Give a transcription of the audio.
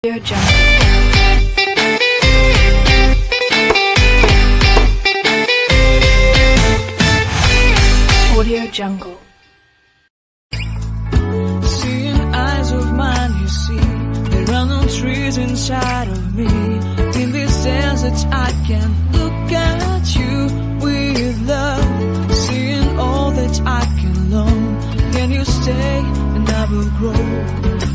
Audio Jungle. Audio Jungle. Seeing eyes of mine, you see, there are no trees inside of me. In this desert, I can look at you with love. Seeing all that I can learn. Can you stay and I will grow?